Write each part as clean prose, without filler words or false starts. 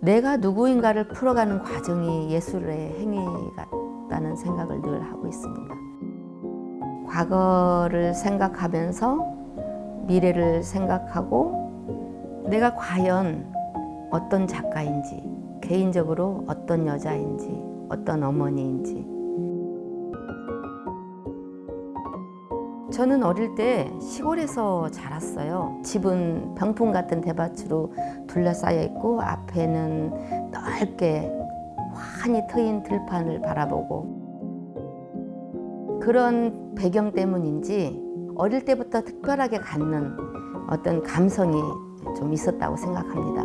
내가 누구인가를 풀어가는 과정이 예술의 행위 같다는 생각을 늘 하고 있습니다. 과거를 생각하면서 미래를 생각하고 내가 과연 어떤 작가인지, 개인적으로 어떤 여자인지, 어떤 어머니인지. 저는 어릴 때 시골에서 자랐어요. 집은 병풍 같은 대밭으로 둘러싸여 있고 앞에는 넓게 환히 트인 들판을 바라보고, 그런 배경 때문인지 어릴 때부터 특별하게 갖는 어떤 감성이 좀 있었다고 생각합니다.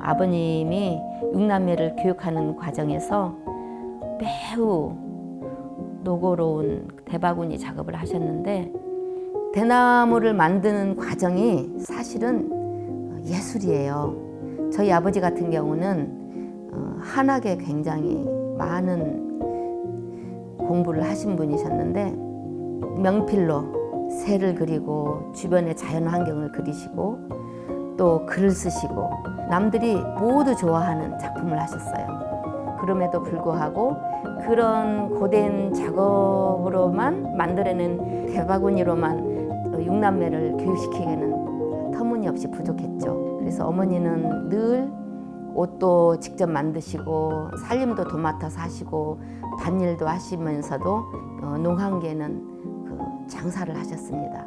아버님이 6남매를 교육하는 과정에서 매우 노고로운 대바구니 작업을 하셨는데, 대나무를 만드는 과정이 사실은 예술이에요. 저희 아버지 같은 경우는 한학에 굉장히 많은 공부를 하신 분이셨는데, 명필로 새를 그리고 주변의 자연 환경을 그리시고 또 글을 쓰시고 남들이 모두 좋아하는 작품을 하셨어요. 그럼에도 불구하고 그런 고된 작업으로만 만들어낸 대바구니로만 6남매를 교육시키기에는 터무니없이 부족했죠. 그래서 어머니는 늘 옷도 직접 만드시고 살림도 도맡아서 하시고 밭일도 하시면서도 농한계는 장사를 하셨습니다.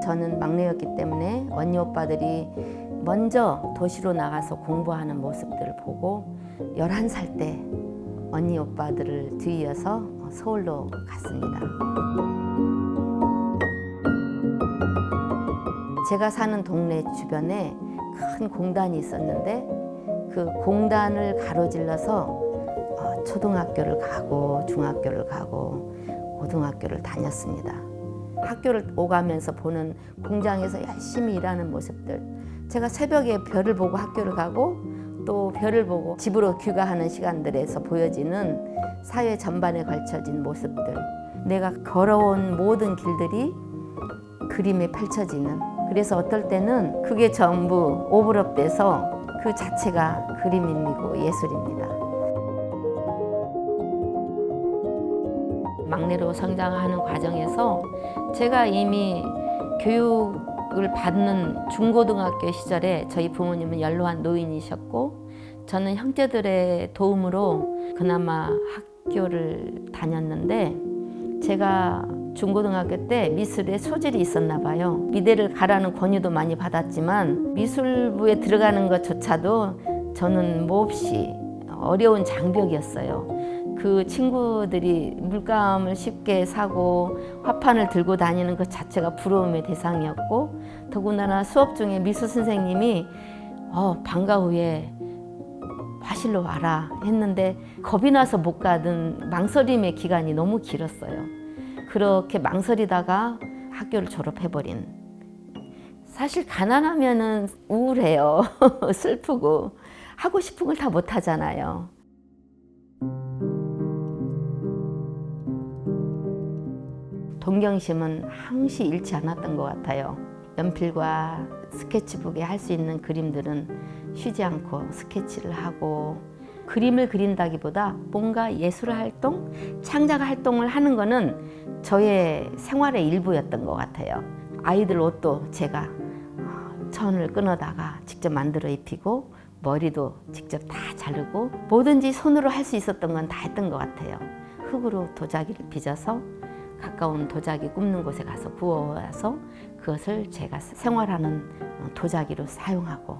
저는 막내였기 때문에 언니 오빠들이 먼저 도시로 나가서 공부하는 모습들을 보고 11살 때 언니 오빠들을 뒤이어서 서울로 갔습니다. 제가 사는 동네 주변에 큰 공단이 있었는데 그 공단을 가로질러서 초등학교를 가고 중학교를 가고 고등학교를 다녔습니다. 학교를 오가면서 보는 공장에서 열심히 일하는 모습들, 제가 새벽에 별을 보고 학교를 가고 또 별을 보고 집으로 귀가하는 시간들에서 보여지는 사회 전반에 걸쳐진 모습들, 내가 걸어온 모든 길들이 그림에 펼쳐지는, 그래서 어떨 때는 그게 전부 오버랩돼서 그 자체가 그림이고 예술입니다. 막내로 성장하는 과정에서 제가 이미 교육을 받는 중고등학교 시절에 저희 부모님은 연로한 노인이셨고 저는 형제들의 도움으로 그나마 학교를 다녔는데, 제가 중고등학교 때 미술에 소질이 있었나 봐요. 미대를 가라는 권유도 많이 받았지만 미술부에 들어가는 것조차도 저는 몹시 어려운 장벽이었어요. 그 친구들이 물감을 쉽게 사고 화판을 들고 다니는 것 자체가 부러움의 대상이었고, 더군다나 수업 중에 미술 선생님이 방과 후에 화실로 와라 했는데 겁이 나서 못 가던 망설임의 기간이 너무 길었어요. 그렇게 망설이다가 학교를 졸업해버린. 사실 가난하면은 우울해요. 슬프고 하고 싶은 걸 다 못하잖아요. 동경심은 항시 잃지 않았던 것 같아요. 연필과 스케치북에 할 수 있는 그림들은 쉬지 않고 스케치를 하고, 그림을 그린다기보다 뭔가 예술 활동, 창작 활동을 하는 거는 저의 생활의 일부였던 것 같아요. 아이들 옷도 제가 천을 끊어다가 직접 만들어 입히고 머리도 직접 다 자르고 뭐든지 손으로 할 수 있었던 건 다 했던 것 같아요. 흙으로 도자기를 빚어서 가까운 도자기 굽는 곳에 가서 구워와서 그것을 제가 생활하는 도자기로 사용하고,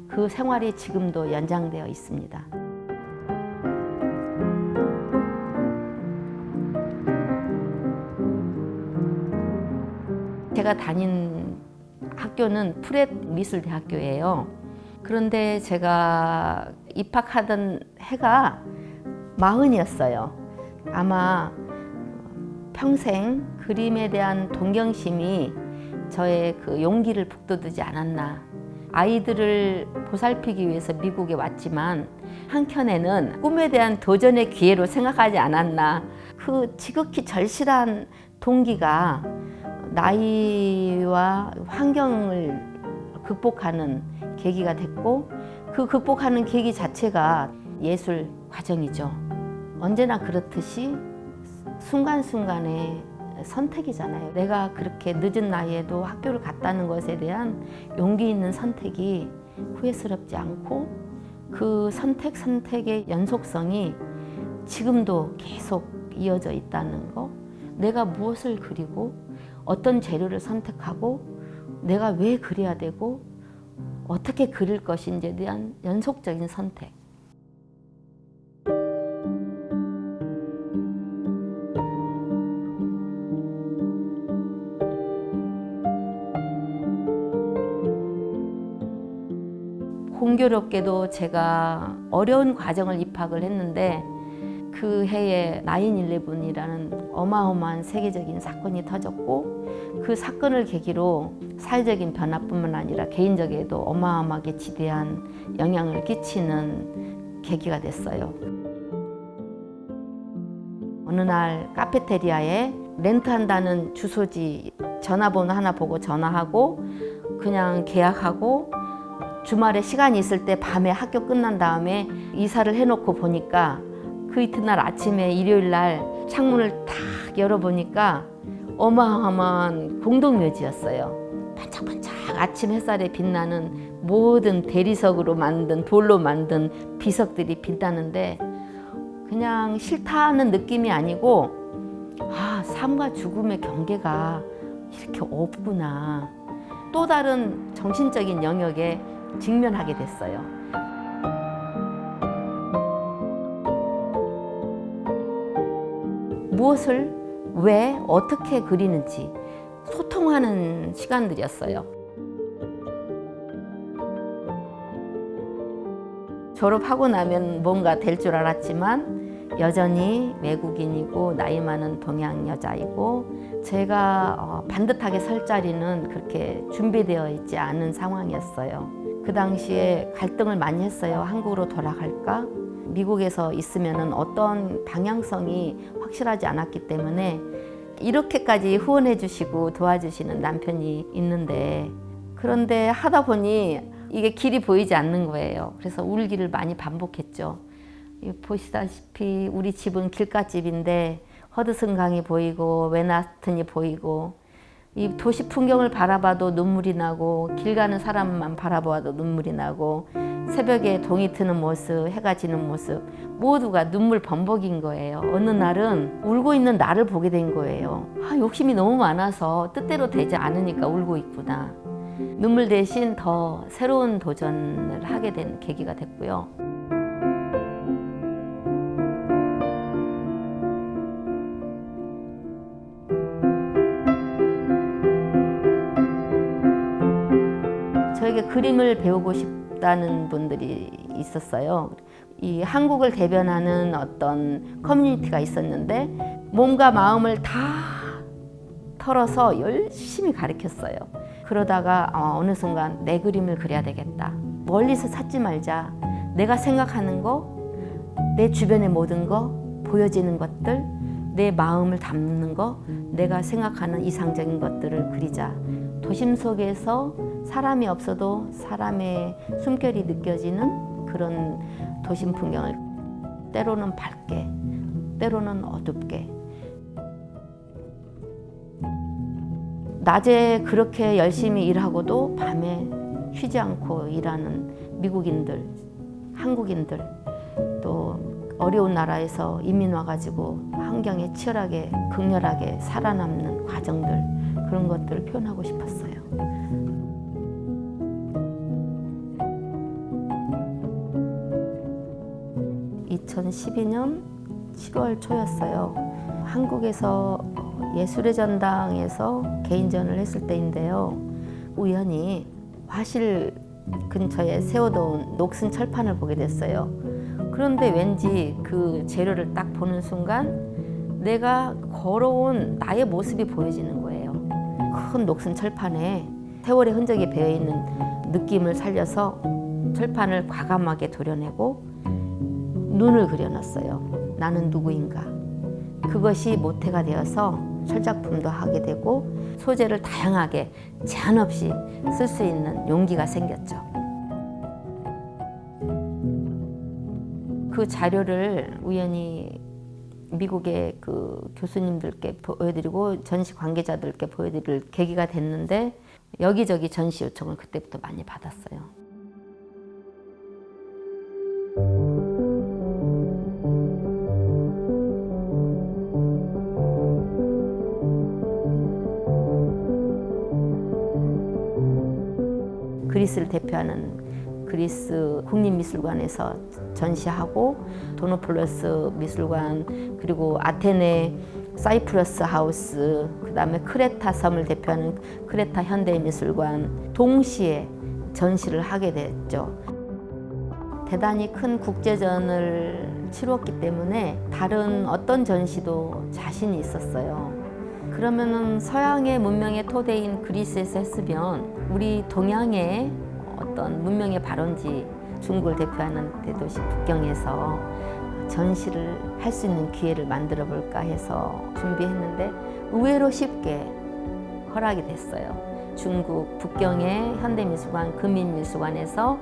그 생활이 지금도 연장되어 있습니다. 제가 다닌 학교는 프렛 미술대학교예요. 그런데 제가 입학하던 해가 40이었어요. 아마 평생 그림에 대한 동경심이 저의 그 용기를 북돋우지 않았나. 아이들을 보살피기 위해서 미국에 왔지만 한켠에는 꿈에 대한 도전의 기회로 생각하지 않았나. 그 지극히 절실한 동기가 나이와 환경을 극복하는 계기가 됐고 그 극복하는 계기 자체가 예술 과정이죠. 언제나 그렇듯이 순간순간의 선택이잖아요. 내가 그렇게 늦은 나이에도 학교를 갔다는 것에 대한 용기 있는 선택이 후회스럽지 않고 그 선택의 연속성이 지금도 계속 이어져 있다는 거, 내가 무엇을 그리고 어떤 재료를 선택하고 내가 왜 그려야 되고 어떻게 그릴 것인지에 대한 연속적인 선택. 공교롭게도 제가 어려운 과정을 입학을 했는데 그 해에 9/11이라는 어마어마한 세계적인 사건이 터졌고 그 사건을 계기로 사회적인 변화뿐만 아니라 개인적에도 어마어마하게 지대한 영향을 끼치는 계기가 됐어요. 어느 날 카페테리아에 렌트한다는 주소지 전화번호 하나 보고 전화하고 그냥 계약하고 주말에 시간이 있을 때 밤에 학교 끝난 다음에 이사를 해놓고 보니까 그 이튿날 아침에 일요일 날 창문을 탁 열어보니까 어마어마한 공동묘지였어요. 반짝반짝 아침 햇살에 빛나는 모든 대리석으로 만든 돌로 만든 비석들이 빛나는데 그냥 싫다는 느낌이 아니고 삶과 죽음의 경계가 이렇게 없구나. 또 다른 정신적인 영역에 직면하게 됐어요. 무엇을 왜 어떻게 그리는지 소통하는 시간들이었어요. 졸업하고 나면 뭔가 될 줄 알았지만 여전히 외국인이고 나이 많은 동양 여자이고 제가 반듯하게 설 자리는 그렇게 준비되어 있지 않은 상황이었어요. 그 당시에 갈등을 많이 했어요. 한국으로 돌아갈까? 미국에서 있으면 어떤 방향성이 확실하지 않았기 때문에 이렇게까지 후원해 주시고 도와주시는 남편이 있는데 그런데 하다 보니 이게 길이 보이지 않는 거예요. 그래서 울기를 많이 반복했죠. 보시다시피 우리 집은 길가집인데 허드슨 강이 보이고 맨하튼이 보이고 이 도시 풍경을 바라봐도 눈물이 나고 길 가는 사람만 바라봐도 눈물이 나고 새벽에 동이 트는 모습, 해가 지는 모습 모두가 눈물 범벅인 거예요. 어느 날은 울고 있는 나를 보게 된 거예요. 욕심이 너무 많아서 뜻대로 되지 않으니까 울고 있구나. 눈물 대신 더 새로운 도전을 하게 된 계기가 됐고요. 저에게 그림을 배우고 싶다는 분들이 있었어요. 이 한국을 대변하는 어떤 커뮤니티가 있었는데 몸과 마음을 다 털어서 열심히 가르쳤어요. 그러다가 어느 순간 내 그림을 그려야 되겠다. 멀리서 찾지 말자. 내가 생각하는 거, 내 주변의 모든 거, 보여지는 것들, 내 마음을 담는 거, 내가 생각하는 이상적인 것들을 그리자. 도심 속에서 사람이 없어도 사람의 숨결이 느껴지는 그런 도심 풍경을 때로는 밝게, 때로는 어둡게. 낮에 그렇게 열심히 일하고도 밤에 쉬지 않고 일하는 미국인들, 한국인들, 또 어려운 나라에서 이민 와가지고 환경에 치열하게, 극렬하게 살아남는 과정들, 그런 것들을 표현하고 싶었어요. 2012년 7월 초였어요. 한국에서 예술의 전당에서 개인전을 했을 때인데요. 우연히 화실 근처에 세워놓은 녹슨 철판을 보게 됐어요. 그런데 왠지 그 재료를 딱 보는 순간 내가 걸어온 나의 모습이 보여지는 거예요. 큰 녹슨 철판에 세월의 흔적이 배어있는 느낌을 살려서 철판을 과감하게 도려내고 눈을 그려놨어요. 나는 누구인가? 그것이 모태가 되어서 철작품도 하게 되고 소재를 다양하게 제한 없이 쓸 수 있는 용기가 생겼죠. 그 자료를 우연히 미국의 그 교수님들께 보여드리고 전시 관계자들께 보여드릴 계기가 됐는데 여기저기 전시 요청을 그때부터 많이 받았어요. 그리스를 대표하는 그리스 국립미술관에서 전시하고 도노폴로스 미술관 그리고 아테네 사이프러스 하우스 그다음에 크레타 섬을 대표하는 크레타 현대미술관 동시에 전시를 하게 됐죠. 대단히 큰 국제전을 치루었기 때문에 다른 어떤 전시도 자신이 있었어요. 그러면은 서양의 문명의 토대인 그리스에서 했으면 우리 동양의 어떤 문명의 발원지 중국을 대표하는 대도시 북경에서 전시를 할 수 있는 기회를 만들어 볼까 해서 준비했는데 의외로 쉽게 허락이 됐어요. 중국 북경의 현대미술관 금인미술관에서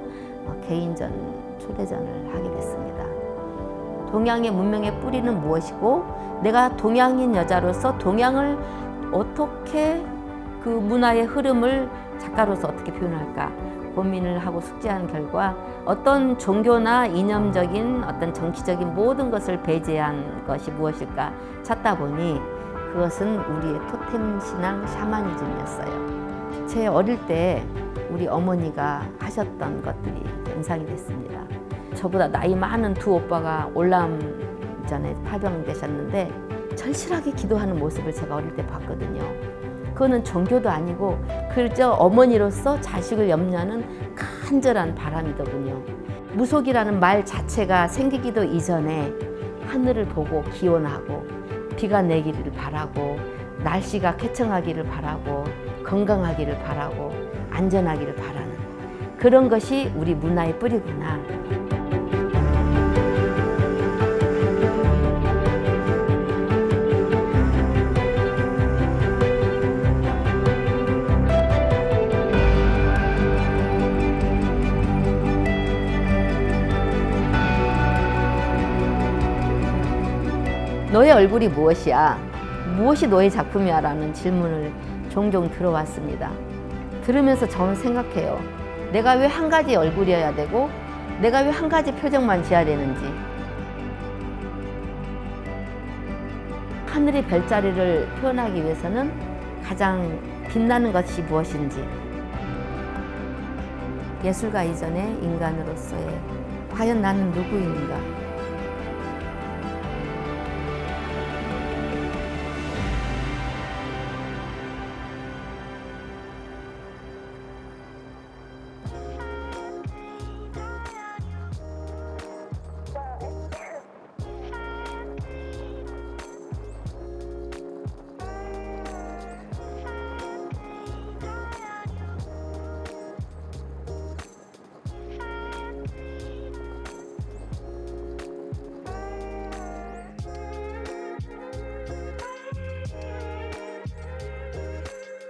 개인전 초대전을 하게 됐습니다. 동양의 문명의 뿌리는 무엇이고 내가 동양인 여자로서 동양을 어떻게 그 문화의 흐름을 작가로서 어떻게 표현할까 고민을 하고 숙지한 결과 어떤 종교나 이념적인 어떤 정치적인 모든 것을 배제한 것이 무엇일까 찾다 보니 그것은 우리의 토템 신앙 샤머니즘이었어요. 제 어릴 때 우리 어머니가 하셨던 것들이 연상이 됐습니다. 저보다 나이 많은 두 오빠가 올라옴 전에 파병되셨는데 절실하게 기도하는 모습을 제가 어릴 때 봤거든요. 그거는 종교도 아니고 그저 어머니로서 자식을 염려하는 간절한 바람이더군요. 무속이라는 말 자체가 생기기도 이전에 하늘을 보고 기원하고 비가 내기를 바라고 날씨가 쾌청하기를 바라고 건강하기를 바라고 안전하기를 바라는 그런 것이 우리 문화의 뿌리구나. 너의 얼굴이 무엇이야? 무엇이 너의 작품이야? 라는 질문을 종종 들어왔습니다. 들으면서 저는 생각해요. 내가 왜 한 가지 얼굴이어야 되고 내가 왜 한 가지 표정만 지어야 되는지 하늘의 별자리를 표현하기 위해서는 가장 빛나는 것이 무엇인지 예술가 이전의 인간으로서의 과연 나는 누구인가